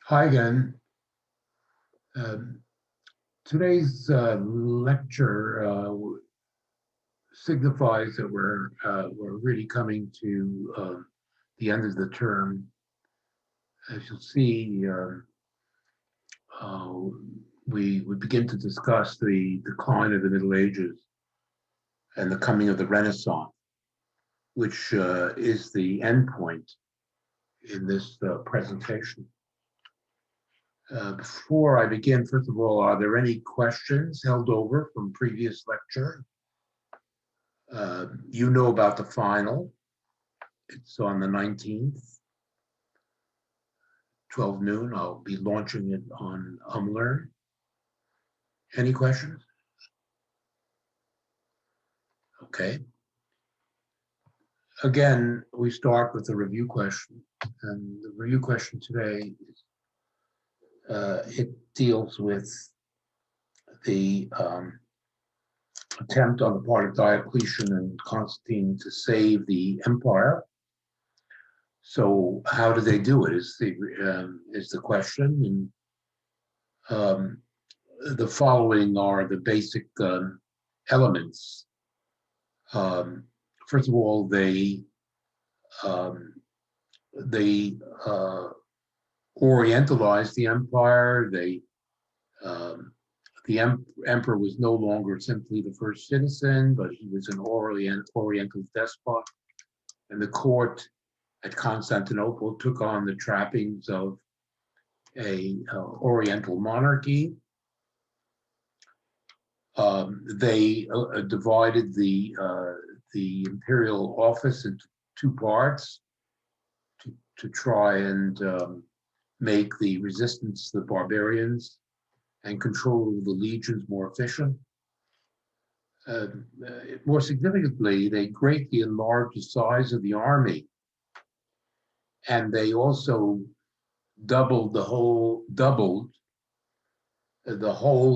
Hi again. Um, Today's lecture signifies that we're really coming to the end of the term. As you'll see, uh, we begin to discuss the decline of the Middle Ages and the coming of the Renaissance, which is the end point in this presentation. Before I begin, first of all, are there any questions held over from previous lecture? You know about the final. It's on the 19th, 12 noon. I'll be launching it on UmLearn. Any questions? Okay. Again, we start with the review question. And the review question today is, it deals with the attempt on the part of Diocletian and Constantine to save the empire. So how do they do it is the question. And the following are the basic elements. First of all, they orientalized the empire. The emperor was no longer simply the first citizen, but he was an Oriental despot. And the court at Constantinople took on the trappings of a Oriental monarchy. They divided the imperial office into two parts to try and make the resistance to the barbarians and control the legions more efficient. More significantly, they greatly enlarged the size of the army, and they also doubled the whole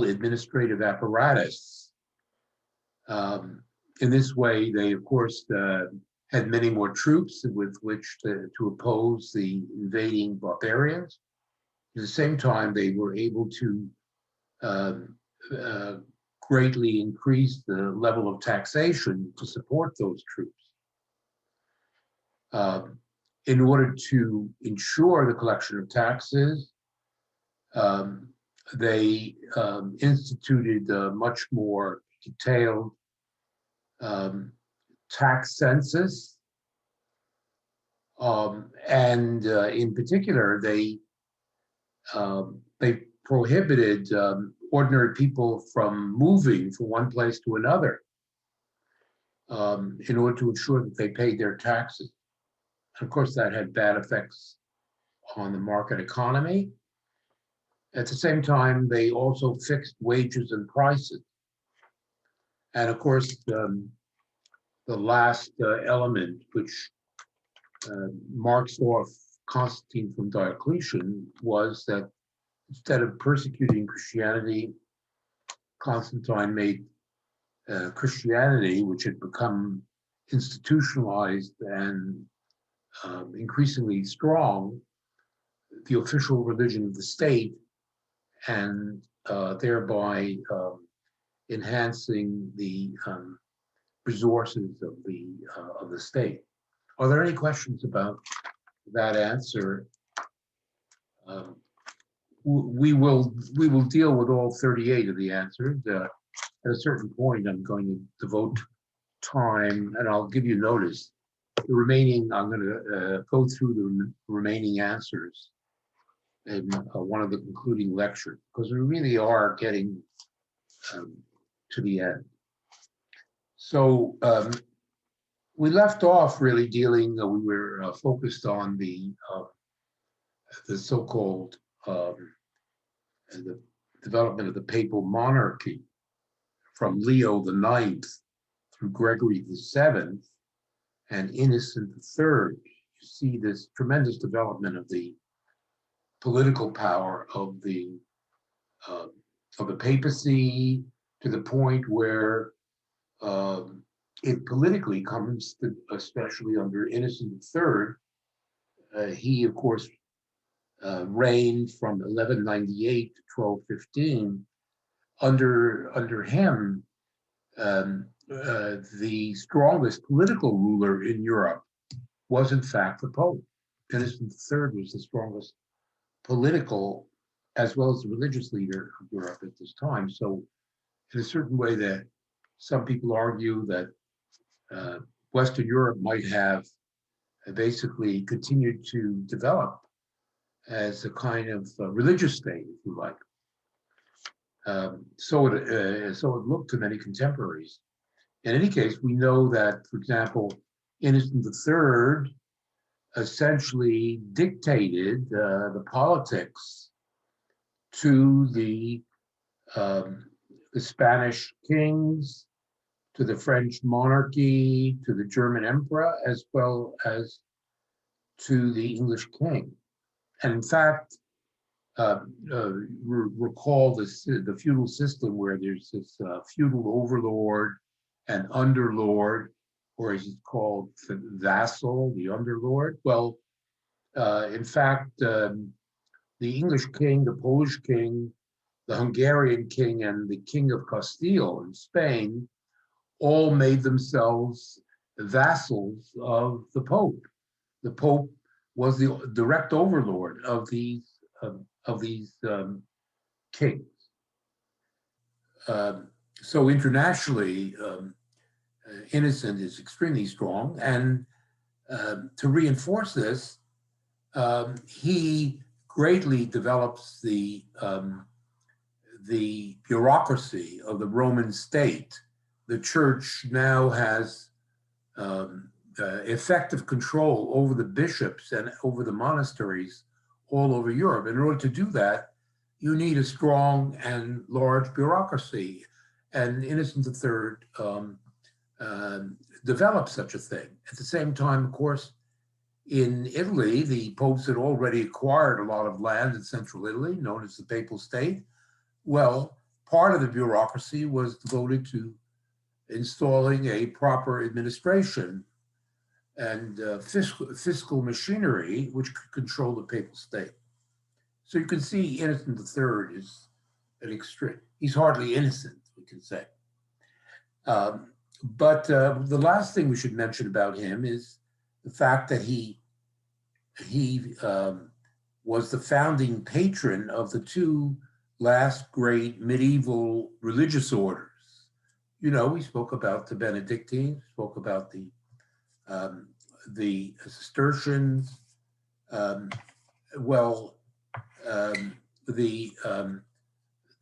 administrative apparatus. In this way, they of course had many more troops with which to oppose the invading barbarians. At the same time, they were able to greatly increase the level of taxation to support those troops. In order to ensure the collection of taxes, they instituted a much more detailed tax census. And in particular, they prohibited ordinary people from moving from one place to another in order to ensure that they paid their taxes. And of course, that had bad effects on the market economy. At the same time, they also fixed wages and prices. And of course, the last element, which marks off Constantine from Diocletian, was that instead of persecuting Christianity, Constantine made Christianity, which had become institutionalized and increasingly strong, the official religion of the state, and thereby enhancing the resources of the state. Are there any questions about that answer? We will deal with all 38 of the answers. At a certain point, I'm going to devote time, and I'll give you notice. The remaining, I'm going to go through the remaining answers in one of the concluding lectures, because we really are getting to the end. So we left off really dealing, we were focused on the so-called the development of the papal monarchy from Leo IX through Gregory VII and Innocent III. You see this tremendous development of the political power of the papacy, to the point where it politically comes to, especially under Innocent III. He, of course, reigned from 1198 to 1215. Under him, the strongest political ruler in Europe was in fact the Pope. Innocent III was the strongest political as well as the religious leader of Europe at this time. So in a certain way that some people argue that Western Europe might have basically continued to develop as a kind of religious state, if you like. So it looked to many contemporaries. In any case, we know that, for example, Innocent III essentially dictated the politics to the Spanish kings, to the French monarchy, to the German emperor, as well as to the English king. And in fact, recall the feudal system where there's this feudal overlord and underlord, or as he's called, the vassal, the underlord. Well, in fact, the English king, the Polish king, the Hungarian king, and the king of Castile in Spain all made themselves vassals of the Pope. The Pope was the direct overlord of these kings. So internationally, Innocent is extremely strong, and to reinforce this, he greatly develops the bureaucracy of the Roman state. The church now has effective control over the bishops and over the monasteries all over Europe. In order to do that, you need a strong and large bureaucracy. And Innocent III developed such a thing. At the same time, of course, in Italy, the popes had already acquired a lot of land in central Italy, known as the Papal State. Well, part of the bureaucracy was devoted to installing a proper administration and fiscal machinery which could control the Papal State. So you can see Innocent III is an extreme. He's hardly innocent, we can say. But the last thing we should mention about him is the fact that he was the founding patron of the two last great medieval religious orders. You know, we spoke about the Benedictines, spoke about the Cistercians.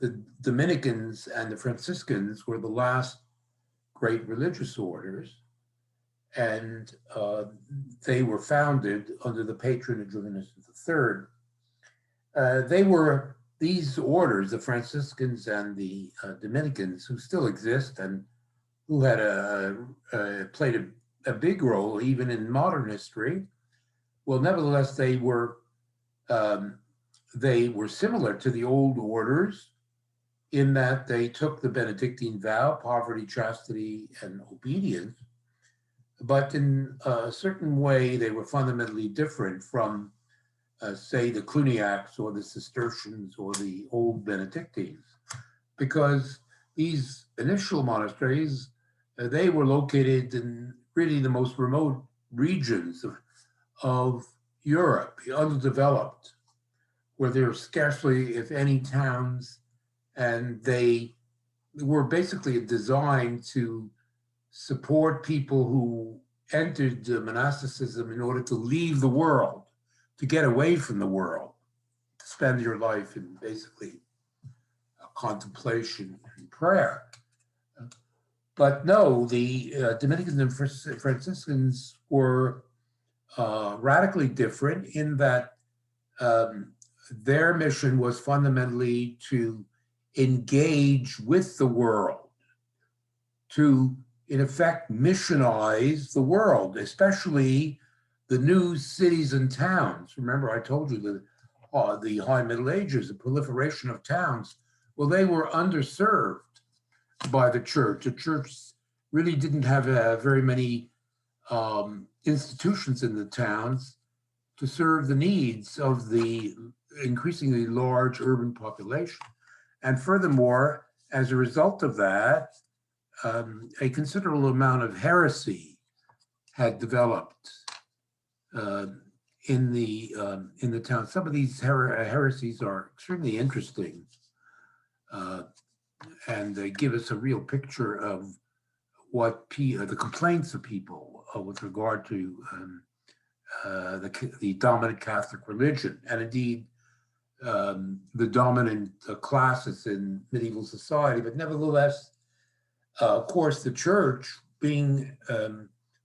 The Dominicans and the Franciscans were the last great religious orders, and they were founded under the patronage of Innocent III. These orders, the Franciscans and the Dominicans, who still exist and who had played a big role even in modern history. Well, nevertheless, they were similar to the old orders in that they took the Benedictine vow, poverty, chastity, and obedience, but in a certain way, they were fundamentally different from, say, the Cluniacs or the Cistercians or the old Benedictines, because these initial monasteries, they were located in really the most remote regions of Europe, underdeveloped, where there were scarcely, if any, towns, and they were basically designed to support people who entered monasticism in order to leave the world, to get away from the world, to spend your life in basically contemplation and prayer. But no, the Dominicans and Franciscans were radically different in that their mission was fundamentally to engage with the world, to, in effect, missionize the world, especially the new cities and towns. Remember, I told you that the High Middle Ages, the proliferation of towns, well, they were underserved by the church. The church really didn't have very many institutions in the towns to serve the needs of the increasingly large urban population. And furthermore, as a result of that, a considerable amount of heresy had developed in the town. Some of these heresies are extremely interesting, and they give us a real picture of what the complaints of people with regard to the dominant Catholic religion, and indeed the dominant classes in medieval society. But nevertheless, of course, the church, being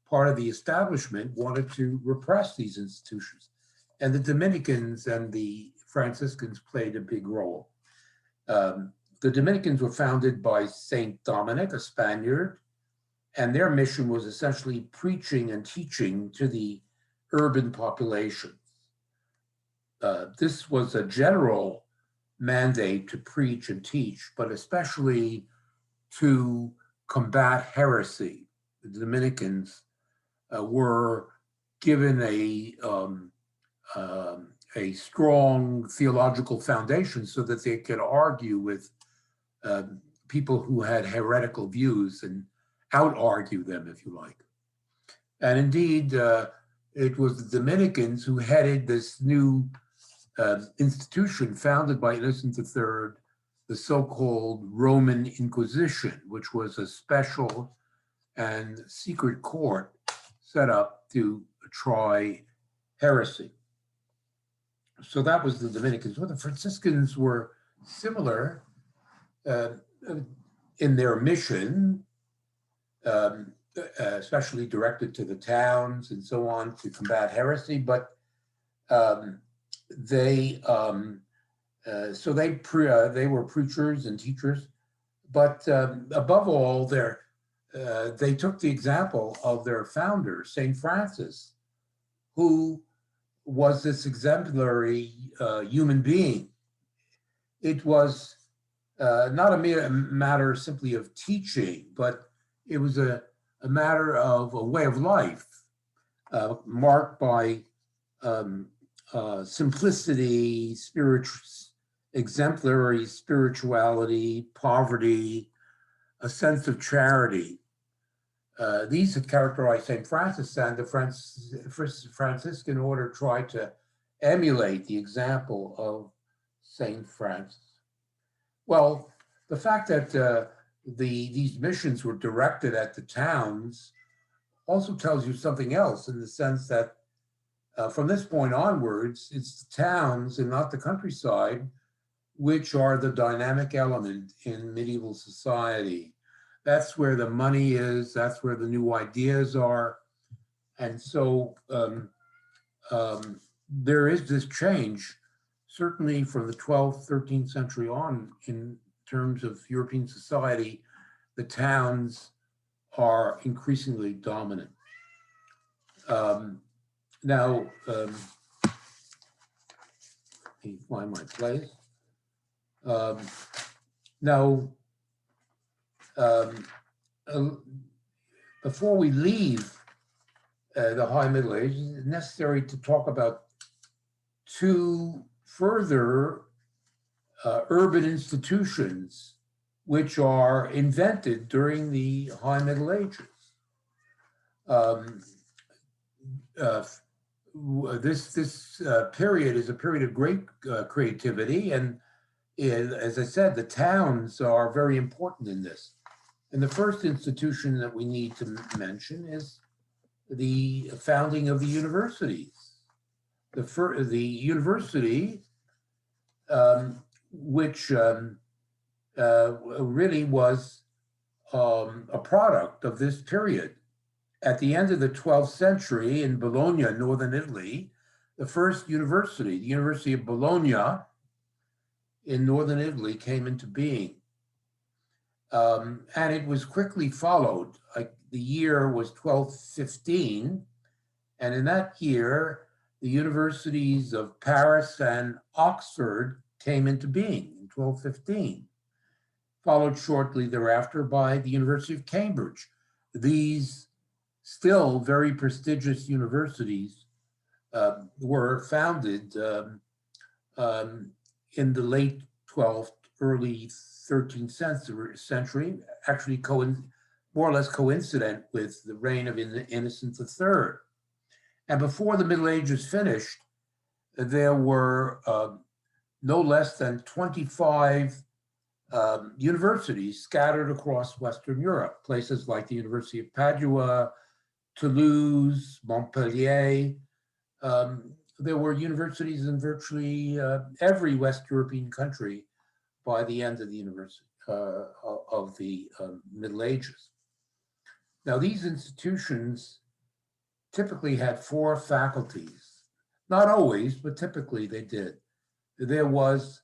part of the establishment, wanted to repress these institutions. And the Dominicans and the Franciscans played a big role. The Dominicans were founded by Saint Dominic, a Spaniard, and their mission was essentially preaching and teaching to the urban populations. This was a general mandate to preach and teach, but especially to combat heresy. The Dominicans were given a strong theological foundation so that they could argue with people who had heretical views and out-argue them, if you like. And indeed, it was the Dominicans who headed this new institution founded by Innocent III, the so-called Roman Inquisition, which was a special and secret court set up to try heresy. So that was the Dominicans. Well, the Franciscans were similar in their mission, especially directed to the towns and so on to combat heresy, but they were preachers and teachers, but above all, they took the example of their founder, Saint Francis, who was this exemplary human being. It was not a mere matter simply of teaching, but it was a matter of a way of life marked by simplicity, exemplary spirituality, poverty, a sense of charity. These have characterized St. Francis, and the Franciscan order tried to emulate the example of St. Francis. Well, the fact that these missions were directed at the towns also tells you something else, in the sense that from this point onwards, it's the towns and not the countryside which are the dynamic element in medieval society. That's where the money is, that's where the new ideas are. And so there is this change, certainly from the 12th, 13th century on, in terms of European society. The towns are increasingly dominant. Now, let me find my place. Before we leave the High Middle Ages, it's necessary to talk about two further urban institutions which are invented during the High Middle Ages. This period is a period of great creativity, and as I said, the towns are very important in this. And the first institution that we need to mention is the founding of the universities. The university, which really was a product of this period. At the end of the 12th century in Bologna, northern Italy, the first university, the University of Bologna in northern Italy, came into being. And it was quickly followed. The year was 1215, and in that year, the universities of Paris and Oxford came into being in 1215, followed shortly thereafter by the University of Cambridge. These still very prestigious universities were founded in the late 12th, early 13th century, actually more or less coincident with the reign of Innocent III. And before the Middle Ages finished, there were no less than 25 universities scattered across Western Europe, places like the University of Padua, Toulouse, Montpellier. There were universities in virtually every West European country by the end of the Middle Ages. Now, these institutions typically had 4 faculties. Not always, but typically they did. There was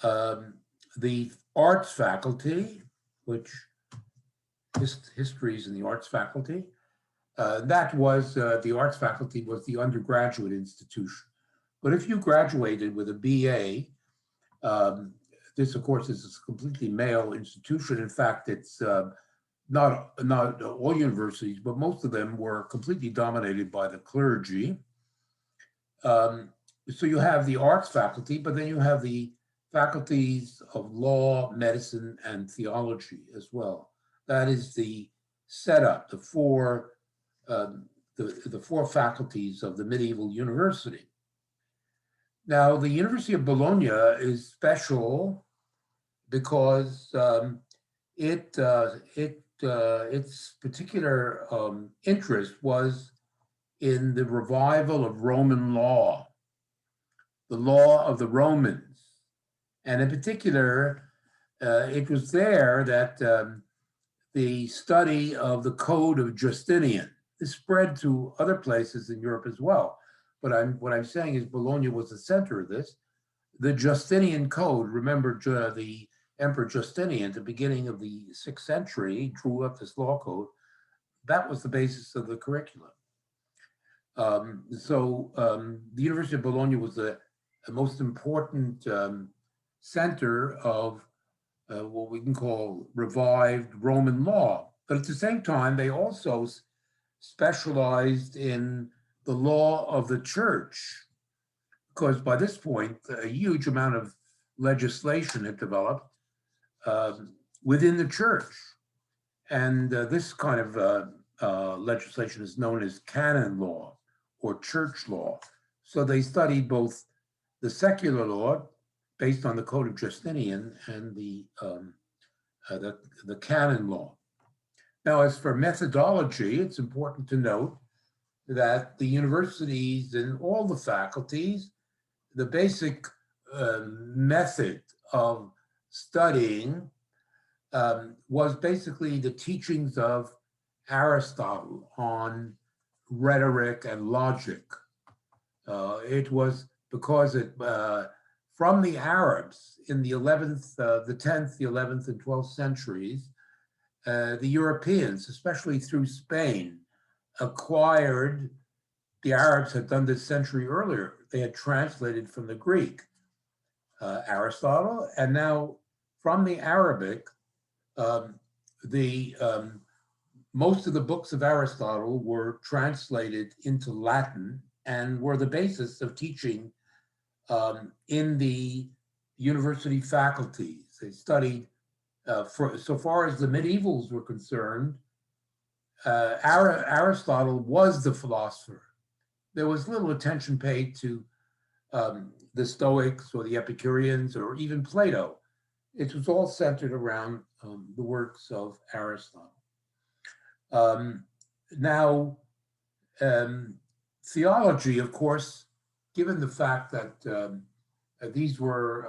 the arts faculty, which history is in the arts faculty. The arts faculty was the undergraduate institution. But if you graduated with a BA, this, of course, is a completely male institution. In fact, it's not all universities, but most of them were completely dominated by the clergy. So you have the arts faculty, but then you have the faculties of law, medicine, and theology as well. That is the setup, the four faculties of the medieval university. Now, the University of Bologna is special because its particular interest was in the revival of Roman law, the law of the Romans. And in particular, it was there that the study of the Code of Justinian, this spread to other places in Europe as well. But what I'm saying is Bologna was the center of this. The Justinian Code, remember the Emperor Justinian at the beginning of the 6th century drew up this law code. That was the basis of the curriculum. The University of Bologna was the most important center of what we can call revived Roman law. But at the same time, they also specialized in the law of the church, because by this point, a huge amount of legislation had developed within the church. And this kind of legislation is known as canon law or church law. So they studied both the secular law based on the Code of Justinian and the canon law. Now, as for methodology, it's important to note that the universities and all the faculties, the basic method of studying was basically the teachings of Aristotle on rhetoric and logic. It was because from the Arabs in the 10th, the 11th, and 12th centuries, the Europeans, especially through Spain, acquired, the Arabs had done this century earlier, they had translated from the Greek Aristotle, and now from the Arabic, most of the books of Aristotle were translated into Latin and were the basis of teaching in the university faculties. They studied, so far as the medievals were concerned, Aristotle was the philosopher. There was little attention paid to the Stoics or the Epicureans or even Plato. It was all centered around the works of Aristotle. Now, theology, of course, given the fact that these were,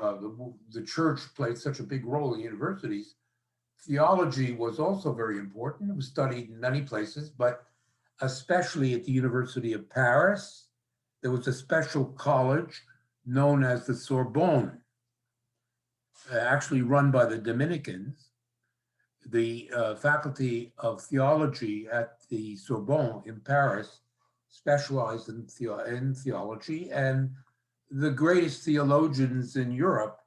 the church played such a big role in universities, theology was also very important. It was studied in many places, but especially at the University of Paris, there was a special college known as the Sorbonne, actually run by the Dominicans. The faculty of theology at the Sorbonne in Paris specialized in theology, and the greatest theologians in Europe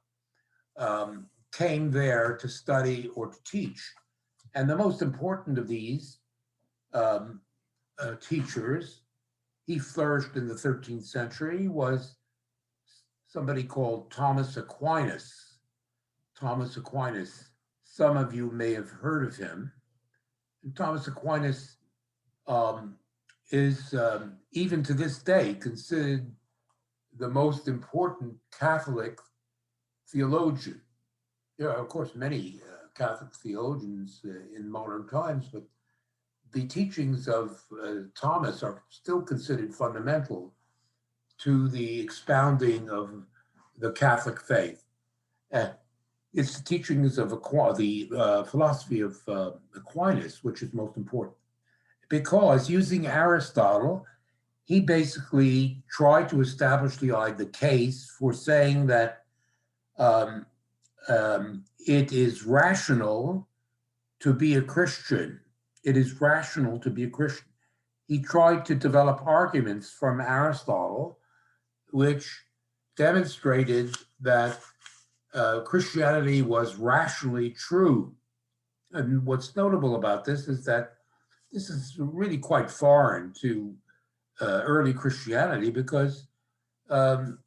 came there to study or to teach. And the most important of these teachers, he flourished in the 13th century, was somebody called Thomas Aquinas. Thomas Aquinas, some of you may have heard of him. And Thomas Aquinas is even to this day considered the most important Catholic theologian. There are, of course, many Catholic theologians in modern times, but the teachings of Thomas are still considered fundamental to the expounding of the Catholic faith. It's the teachings of the philosophy of Aquinas, which is most important, because using Aristotle, he basically tried to establish the case for saying that it is rational to be a Christian. It is rational to be a Christian. He tried to develop arguments from Aristotle, which demonstrated that Christianity was rationally true. And what's notable about this is that this is really quite foreign to early Christianity, because for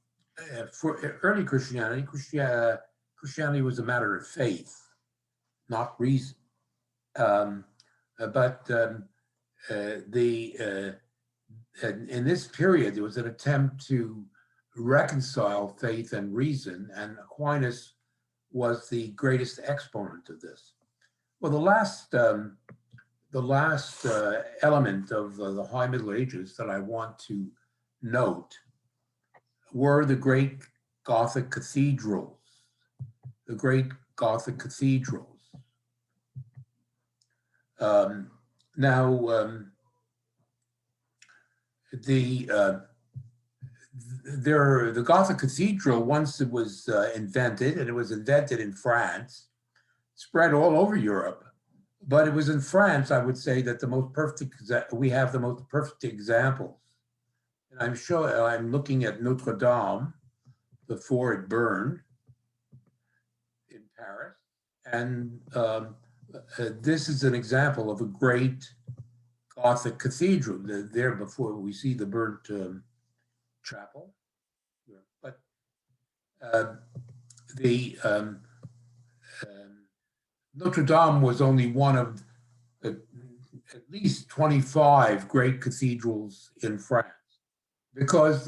early Christianity, Christianity was a matter of faith, not reason. In this period, there was an attempt to reconcile faith and reason, and Aquinas was the greatest exponent of this. Well, the last element of the High Middle Ages that I want to note were the great Gothic cathedrals. The great Gothic cathedrals. The Gothic cathedral, once it was invented, and it was invented in France, spread all over Europe. But it was in France, I would say, that we have the most perfect examples. And I'm looking at Notre Dame before it burned in Paris. And this is an example of a great Gothic cathedral. There before we see the burnt chapel. But Notre Dame was only one of at least 25 great cathedrals in France, because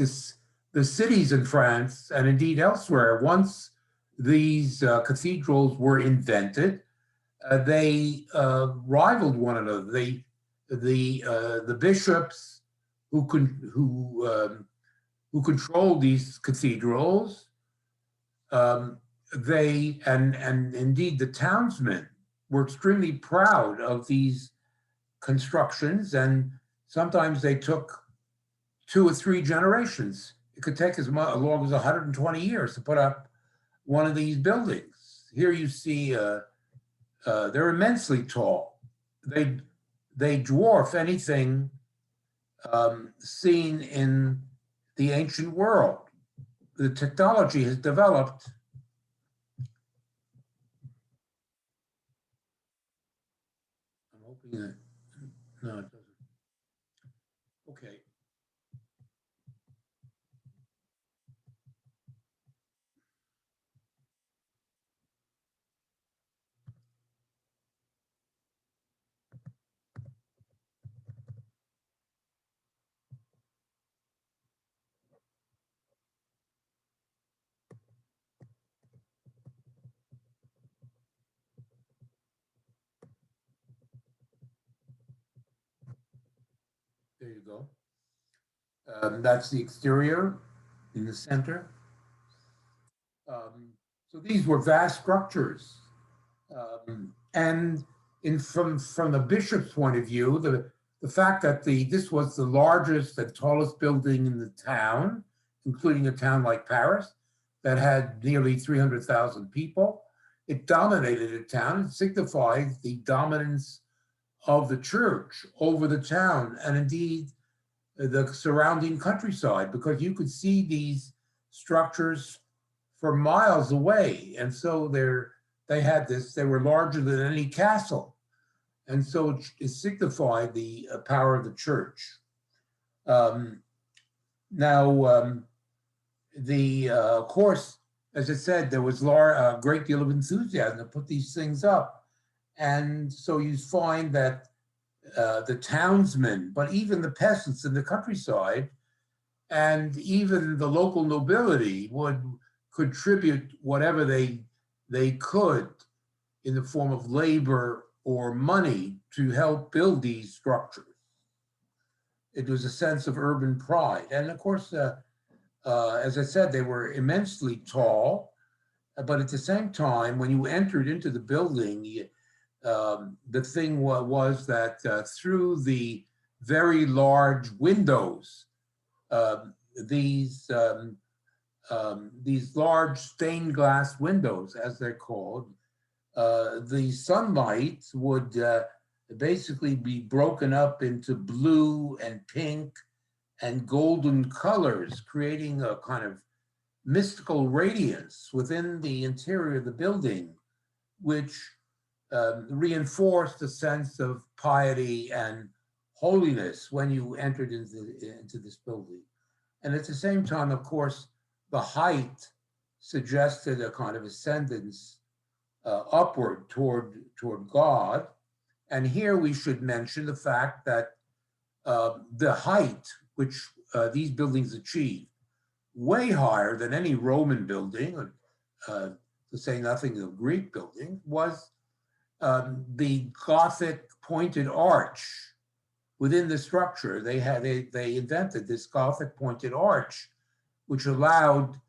the cities in France, and indeed elsewhere, once these cathedrals were invented, they rivaled one another. The bishops who controlled these cathedrals, and indeed the townsmen were extremely proud of these constructions, and sometimes they took 2 or 3 generations. It could take as long as 120 years to put up one of these buildings. Here you see they're immensely tall. They dwarf anything seen in the ancient world. The technology has developed. I'm hoping that, no, it doesn't. Okay. There you go. That's the exterior in the center. So these were vast structures. And from the bishop's point of view, the fact that this was the largest and tallest building in the town, including a town like Paris, that had nearly 300,000 people, it dominated the town. It signified the dominance of the church over the town, and indeed the surrounding countryside, because you could see these structures for miles away. And so they were larger than any castle. And so it signified the power of the church. Of course, as I said, there was a great deal of enthusiasm to put these things up. And so you find that the townsmen, but even the peasants in the countryside, and even the local nobility would contribute whatever they could in the form of labor or money to help build these structures. It was a sense of urban pride. And of course, as I said, they were immensely tall, but at the same time, when you entered into the building, the thing was that through the very large windows, these large stained glass windows, as they're called, the sunlight would basically be broken up into blue and pink and golden colors, creating a kind of mystical radiance within the interior of the building, which reinforced a sense of piety and holiness when you entered into this building. And at the same time, of course, the height suggested a kind of ascendance upward toward God. And here we should mention the fact that the height which these buildings achieved, way higher than any Roman building, to say nothing of Greek building, was the Gothic pointed arch within the structure. They invented this Gothic pointed arch, which allowed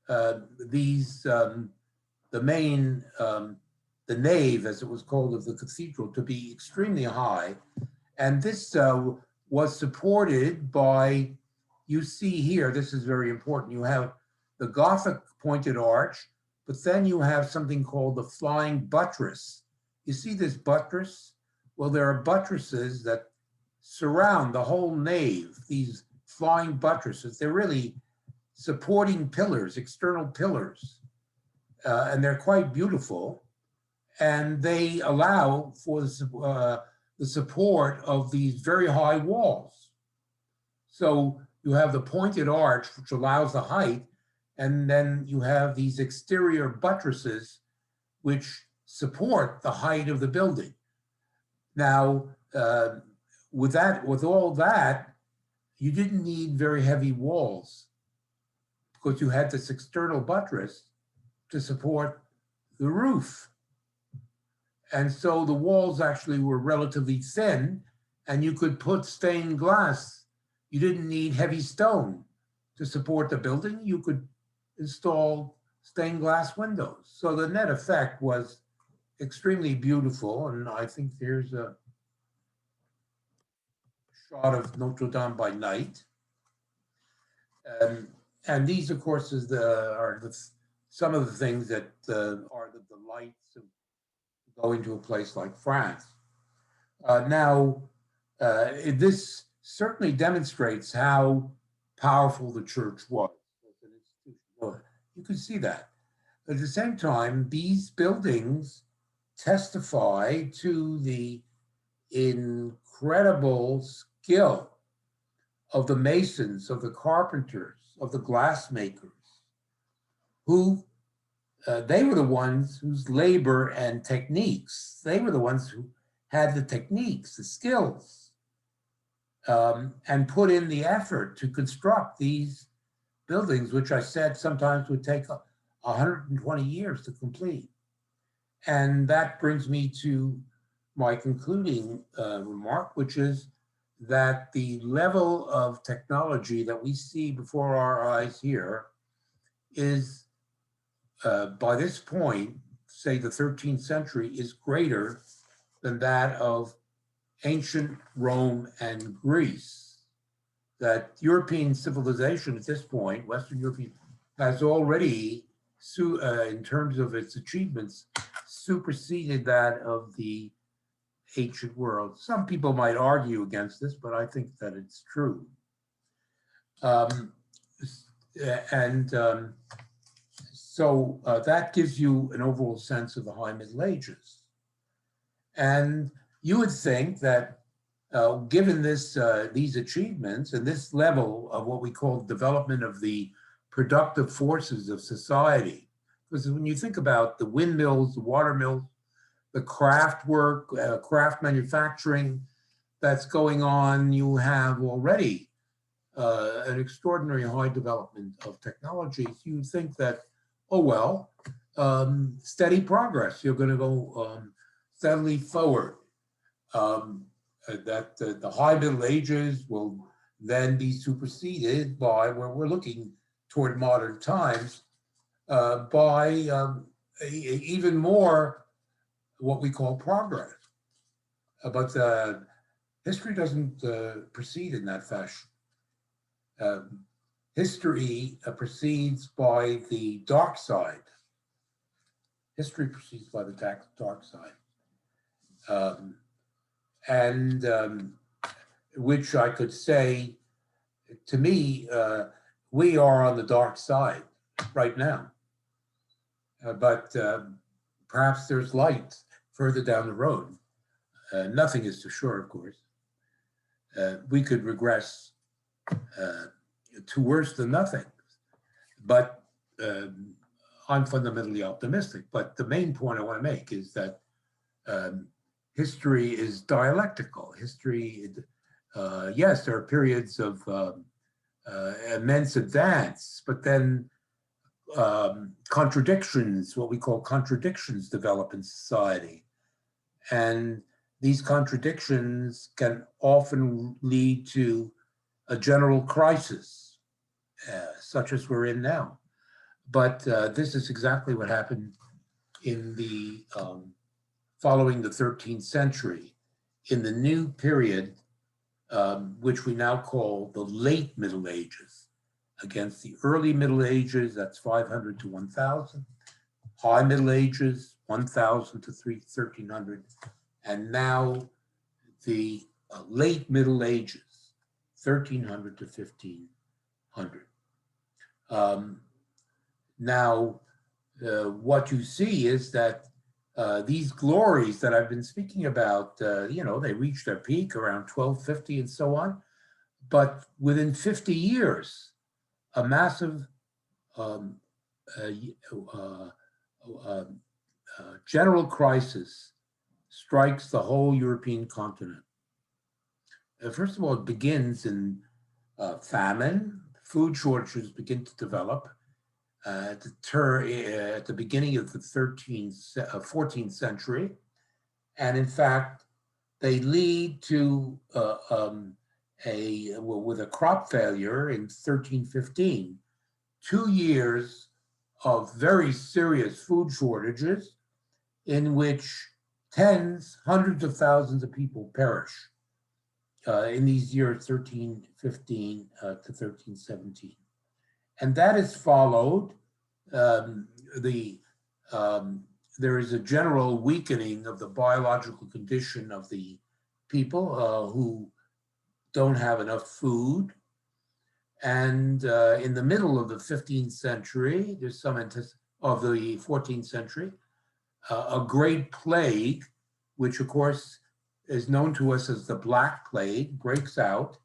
the main, the nave, as it was called, of the cathedral to be extremely high. And this was supported by, you see here, this is very important, you have the Gothic pointed arch, but then you have something called the flying buttress. You see this buttress? Well, there are buttresses that surround the whole nave, these flying buttresses. They're really supporting pillars, external pillars, and they're quite beautiful. And they allow for the support of these very high walls. So you have the pointed arch, which allows the height, and then you have these exterior buttresses, which support the height of the building. Now, with all that, you didn't need very heavy walls because you had this external buttress to support the roof. And so the walls actually were relatively thin, and you could put stained glass. You didn't need heavy stone to support the building. You could install stained glass windows. So the net effect was extremely beautiful. And I think there's a shot of Notre Dame by night. And these, of course, are some of the things that are the delights of going to a place like France. This certainly demonstrates how powerful the church was as an institution. You can see that. At the same time, these buildings testify to the incredible skill of the masons, of the carpenters, of the glassmakers, who they were the ones whose labor and techniques, they were the ones who had the techniques, the skills, and put in the effort to construct these buildings, which I said sometimes would take 120 years to complete. And that brings me to my concluding remark, which is that the level of technology that we see before our eyes here is, by this point, say the 13th century, is greater than that of ancient Rome and Greece. That European civilization at this point, Western European, has already, in terms of its achievements, superseded that of the ancient world. Some people might argue against this, but I think that it's true. So that gives you an overall sense of the High Middle Ages. And you would think that given these achievements and this level of what we call development of the productive forces of society, because when you think about the windmills, the water mills, the craft work, craft manufacturing, that's going on, you have already an extraordinary high development of technologies. You think that, oh, well, steady progress, you're going to go steadily forward. That the high Middle Ages will then be superseded by, where we're looking toward modern times, by even more what we call progress. But history doesn't proceed in that fashion. History proceeds by the dark side. History proceeds by the dark side. Which I could say, to me, we are on the dark side right now. But perhaps there's light further down the road. Nothing is too sure, of course. We could regress to worse than nothing. But I'm fundamentally optimistic. But the main point I want to make is that history is dialectical. History, yes, there are periods of immense advance, but then contradictions, what we call contradictions, develop in society. And these contradictions can often lead to a general crisis, such as we're in now. But this is exactly what happened in the following the 13th century, in the new period, which we now call the late Middle Ages, against the early Middle Ages, that's 500 to 1000, high Middle Ages, 1000 to 1300, and now the late Middle Ages, 1300 to 1500. Now, what you see is that these glories that I've been speaking about, they reached their peak around 1250 and so on. But within 50 years, a massive general crisis strikes the whole European continent. First of all, it begins in famine. Food shortages begin to develop at the beginning of the 14th century. And in fact, they lead to with a crop failure in 1315, 2 years of very serious food shortages in which hundreds of thousands of people perish in these years 1315 to 1317. And that is followed, there is a general weakening of the biological condition of the people who don't have enough food. And in the middle of the 15th century, there's some of the 14th century, a great plague, which of course is known to us as the Black Plague, breaks out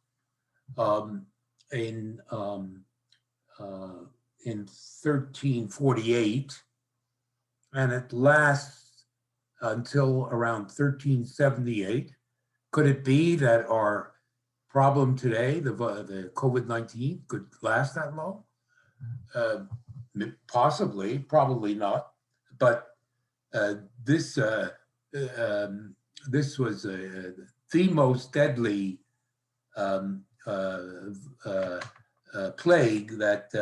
in 1348, and it lasts until around 1378. Could it be that our problem today, the COVID-19, could last that long? Possibly, probably not. But this was the most deadly plague that,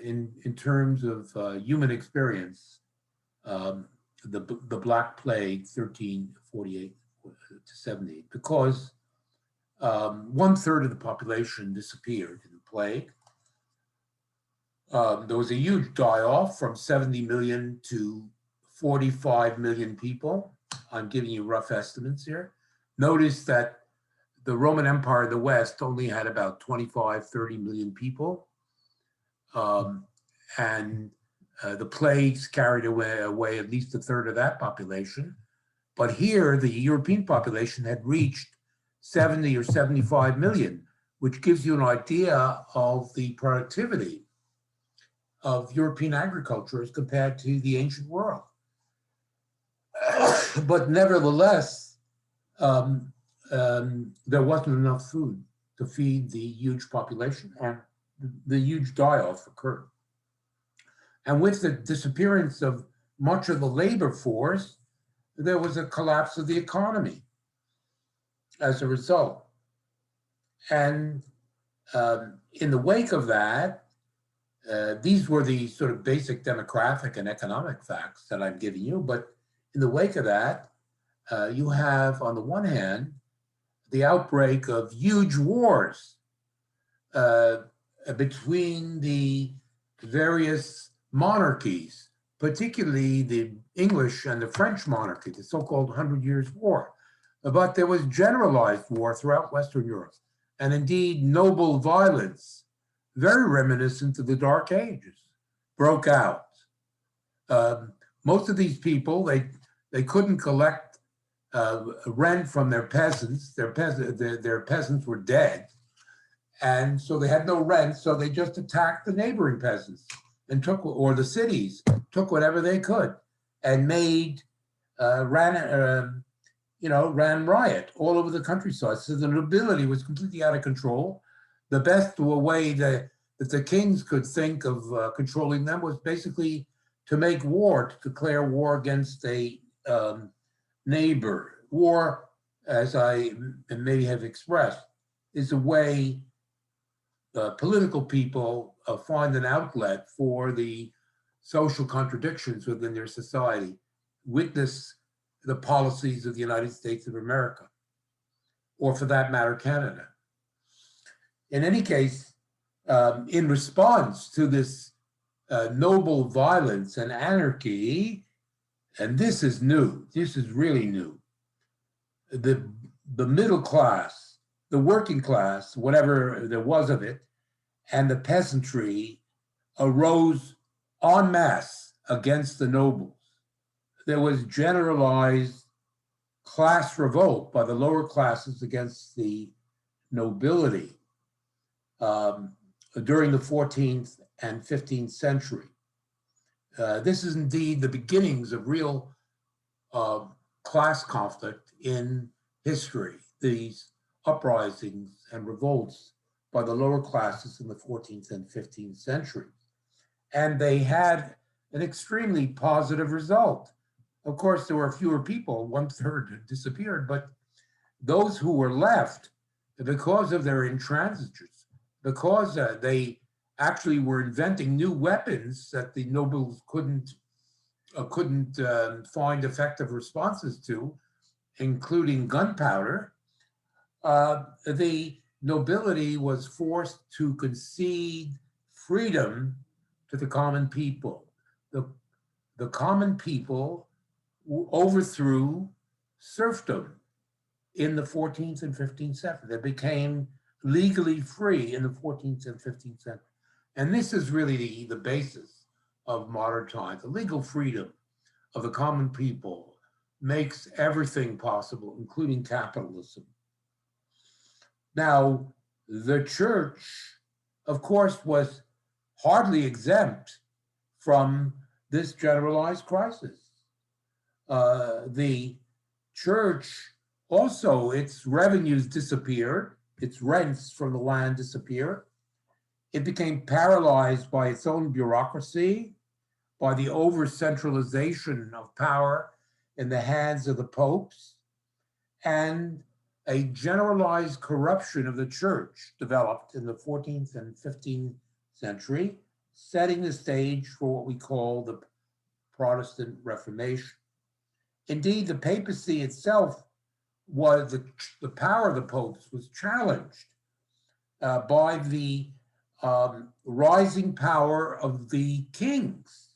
in terms of human experience, the Black Plague, 1348 to 78, because 1/3 of the population disappeared in the plague. There was a huge die-off from 70 million to 45 million people. I'm giving you rough estimates here. Notice that the Roman Empire of the West only had about 25, 30 million people. And the plagues carried away at least 1/3 of that population. But here, the European population had reached 70 or 75 million, which gives you an idea of the productivity of European agriculture as compared to the ancient world. But nevertheless, there wasn't enough food to feed the huge population, and the huge die-off occurred. And with the disappearance of much of the labor force, there was a collapse of the economy as a result. And in the wake of that, these were the sort of basic demographic and economic facts that I'm giving you. But in the wake of that, you have, on the one hand, the outbreak of huge wars between the various monarchies, particularly the English and the French monarchy, the so-called 100 Years' War. But there was generalized war throughout Western Europe, and indeed noble violence, very reminiscent of the Dark Ages, broke out. Most of these people, they couldn't collect rent from their peasants. Their peasants were dead, and so they had no rent. So they just attacked the neighboring peasants and took, or the cities took whatever they could, and ran riot all over the countryside. So the nobility was completely out of control. The best way that the kings could think of controlling them was basically to make war, to declare war against a neighbor. War, as I maybe have expressed, is a way political people find an outlet for the social contradictions within their society. Witness the policies of the United States of America, or for that matter, Canada. In any case, in response to this noble violence and anarchy, and this is new, this is really new, the middle class, the working class, whatever there was of it, and the peasantry arose en masse against the nobles. There was generalized class revolt by the lower classes against the nobility during the 14th and 15th century. This is indeed the beginnings of real class conflict in history, these uprisings and revolts by the lower classes in the 14th and 15th centuries. And they had an extremely positive result. Of course, there were fewer people, 1/3 disappeared, but those who were left, because of their intransigence, because they actually were inventing new weapons that the nobles couldn't find effective responses to, including gunpowder, the nobility was forced to concede freedom to the common people. The common people overthrew serfdom in the 14th and 15th century. They became legally free in the 14th and 15th century. And this is really the basis of modern times. The legal freedom of the common people makes everything possible, including capitalism. Now, the church, of course, was hardly exempt from this generalized crisis. The church also, its revenues disappeared, its rents from the land disappeared. It became paralyzed by its own bureaucracy, by the over-centralization of power in the hands of the popes, and a generalized corruption of the church developed in the 14th and 15th century, setting the stage for what we call the Protestant Reformation. Indeed, the papacy itself was, the power of the popes was challenged by the rising power of the kings.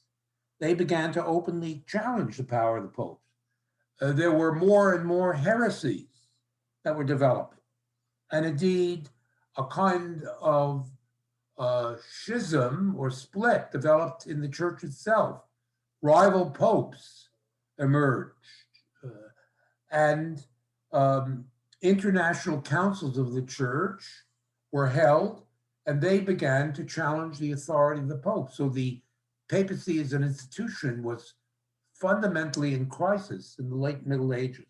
They began to openly challenge the power of the popes. There were more and more heresies that were developing. And indeed, a kind of schism or split developed in the church itself. Rival popes emerged. And international councils of the church were held, and they began to challenge the authority of the Pope. So the papacy as an institution was fundamentally in crisis in the late Middle Ages.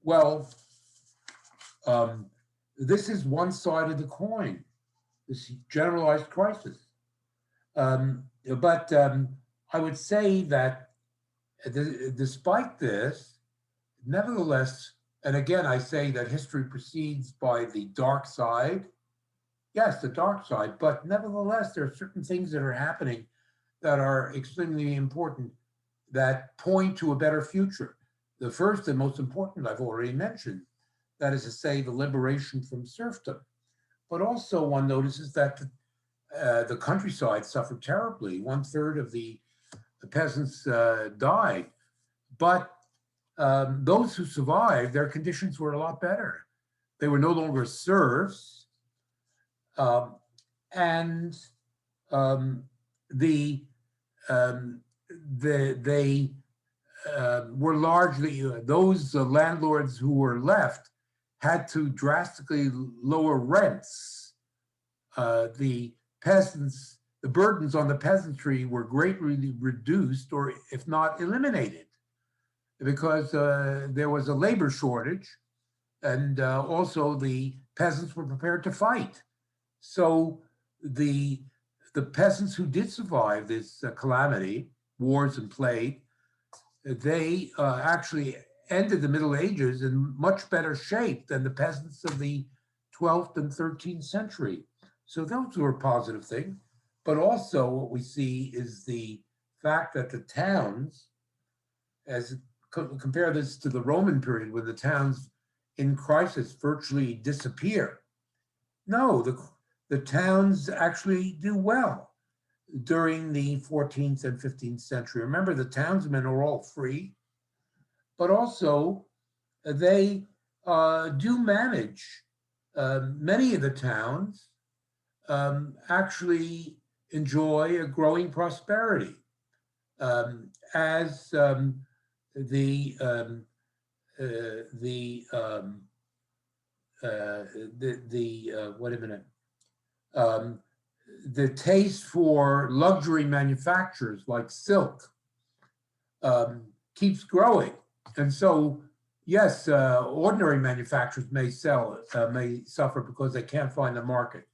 Well, this is one side of the coin, this generalized crisis. But I would say that despite this, nevertheless, and again, I say that history proceeds by the dark side. Yes, the dark side, but nevertheless, there are certain things that are happening that are extremely important that point to a better future. The first and most important I've already mentioned, that is to say, the liberation from serfdom. But also one notices that the countryside suffered terribly. 1/3 of the peasants died. But those who survived, their conditions were a lot better. They were no longer serfs. And they were largely, those landlords who were left had to drastically lower rents. The peasants, the burdens on the peasantry were greatly reduced, or if not eliminated, because there was a labor shortage, and also the peasants were prepared to fight. So the peasants who did survive this calamity, wars and plague, they actually ended the Middle Ages in much better shape than the peasants of the 12th and 13th century. So those were a positive thing. But also what we see is the fact that the towns, as compare this to the Roman period, when the towns in crisis virtually disappear. No, the towns actually do well during the 14th and 15th century. Remember, the townsmen are all free, but also they do manage. Many of the towns actually enjoy a growing prosperity as wait a minute. The taste for luxury manufacturers like silk keeps growing, and so yes, ordinary manufacturers may suffer because they can't find a market,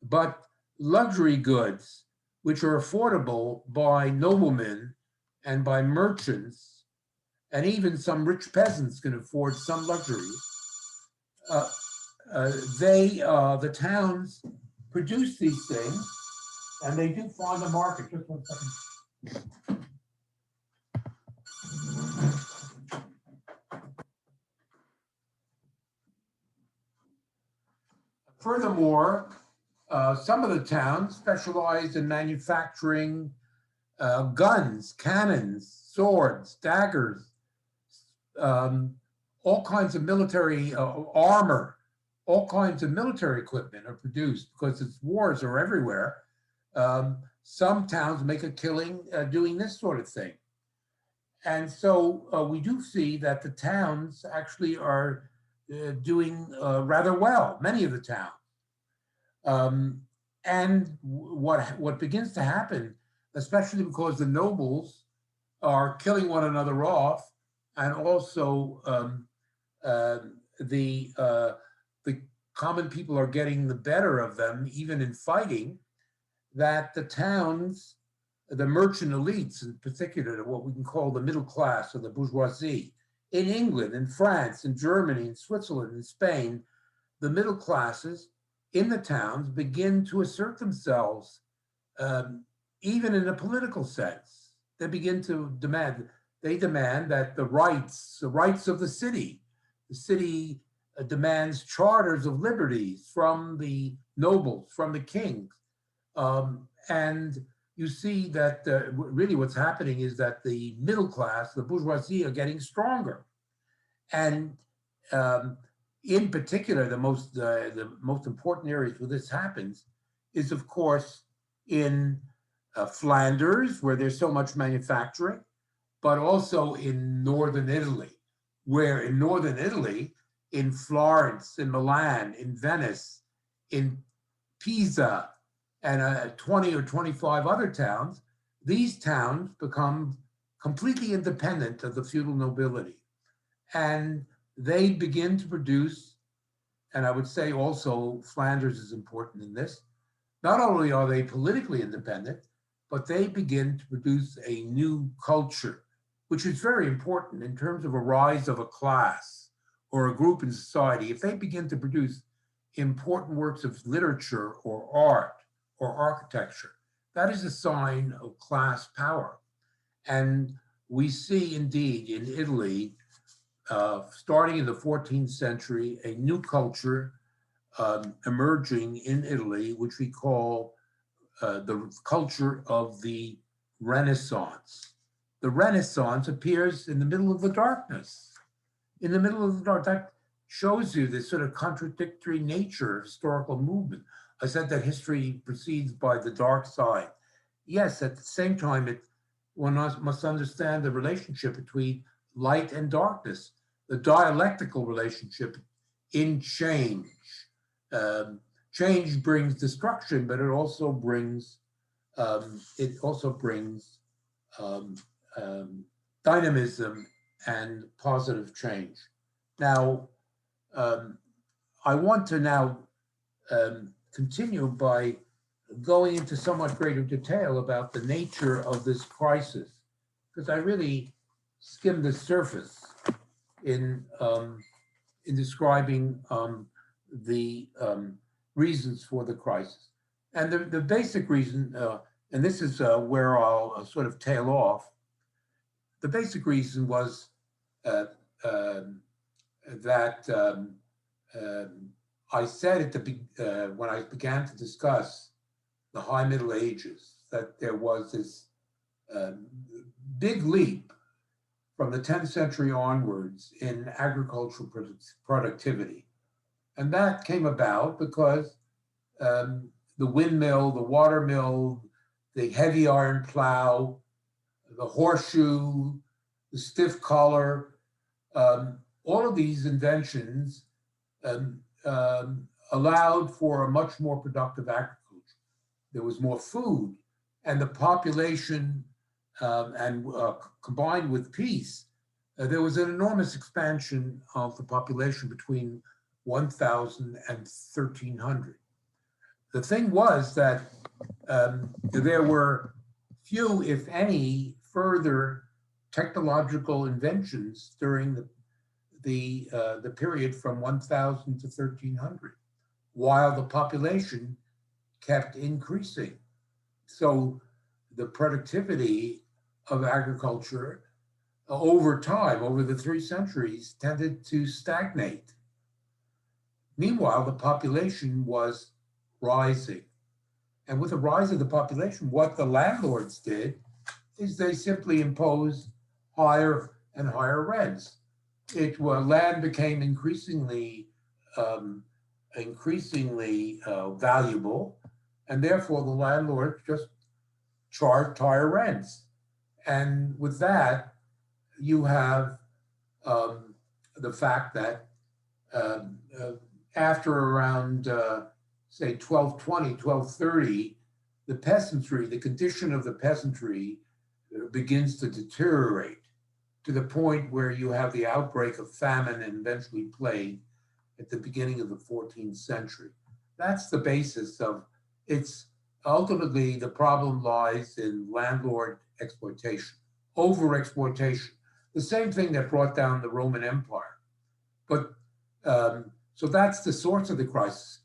but luxury goods, which are affordable by noblemen and by merchants, and even some rich peasants can afford some luxuries. The towns produce these things, and they do find a market. Just one second. Furthermore, some of the towns specialize in manufacturing guns, cannons, swords, daggers, all kinds of military armor, all kinds of military equipment are produced because its wars are everywhere. Some towns make a killing doing this sort of thing. And so we do see that the towns actually are doing rather well, many of the towns. And what begins to happen, especially because the nobles are killing one another off, and also the common people are getting the better of them, even in fighting, that the towns, the merchant elites in particular, what we can call the middle class or the bourgeoisie, in England, in France, in Germany, in Switzerland, in Spain, the middle classes in the towns begin to assert themselves, even in a political sense. They begin to demand that the rights of the city demands charters of liberties from the nobles, from the kings. And you see that really what's happening is that the middle class, the bourgeoisie, are getting stronger. And in particular, the most important areas where this happens is, of course, in Flanders, where there's so much manufacturing, but also in northern Italy, where in northern Italy, in Florence, in Milan, in Venice, in Pisa, and 20 or 25 other towns, these towns become completely independent of the feudal nobility. And they begin to produce, and I would say also Flanders is important in this. Not only are they politically independent, but they begin to produce a new culture, which is very important in terms of a rise of a class or a group in society. If they begin to produce important works of literature or art or architecture, that is a sign of class power. And we see indeed in Italy, starting in the 14th century, a new culture emerging in Italy, which we call the culture of the Renaissance. The Renaissance appears in the middle of the darkness. In the middle of the dark, that shows you this sort of contradictory nature of historical movement. I said that history proceeds by the dark side. Yes, at the same time, one must understand the relationship between light and darkness, the dialectical relationship in change. Change brings destruction, but it also brings um, um, dynamism and positive change. Now, um, I want to now continue by going into somewhat greater detail about the nature of this crisis, because I really skimmed the surface in describing the reasons for the crisis. And the basic reason, and this is where I'll sort of tail off, the basic reason was uh, um that I said when I began to discuss the High Middle Ages, that there was this um, big leap from the 10th century onwards in agricultural productivity. And that came about because the windmill, the water mill, the heavy iron plow, the horseshoe, the stiff collar, all of these inventions um, allowed for a much more productive agriculture. There was more food, and the population, and combined with peace, there was an enormous expansion of the population between 1000 and 1300. The thing was that there were few, if any, further technological inventions during the period from 1000 to 1300, while the population kept increasing. So the productivity of agriculture over time, over the 3 centuries, tended to stagnate. Meanwhile, the population was rising. And with the rise of the population, what the landlords did is they simply imposed higher and higher rents. Land became um, increasingly valuable, and therefore the landlord just charged higher rents. And with that, you have the fact that after around, say, 1220, 1230, the peasantry, the condition of the peasantry begins to deteriorate to the point where you have the outbreak of famine and eventually plague at the beginning of the 14th century. That's the basis of it's ultimately the problem lies in landlord exploitation, over exploitation, the same thing that brought down the Roman Empire. But so that's the source of the crisis.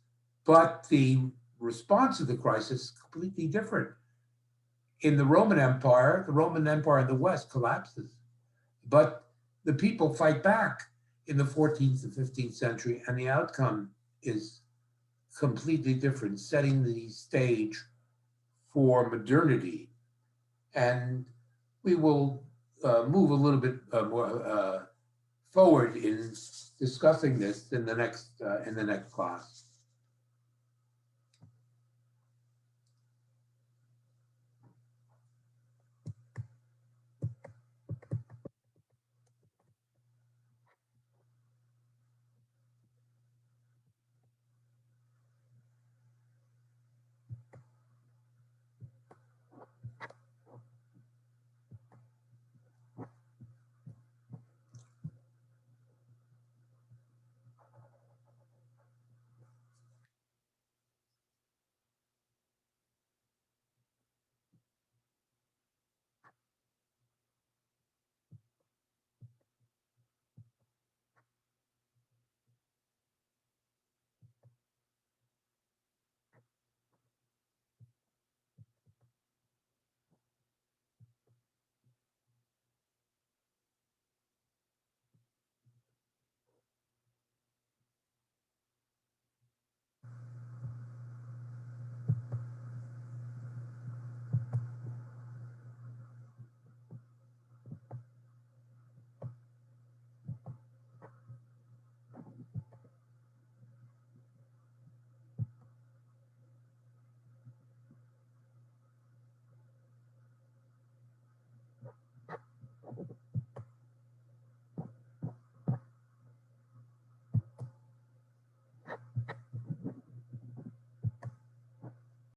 But the response to the crisis is completely different. In the Roman Empire in the West collapses, but the people fight back in the 14th and 15th century, and the outcome is completely different, setting the stage for modernity. And we will move a little bit more forward in discussing this in the next class.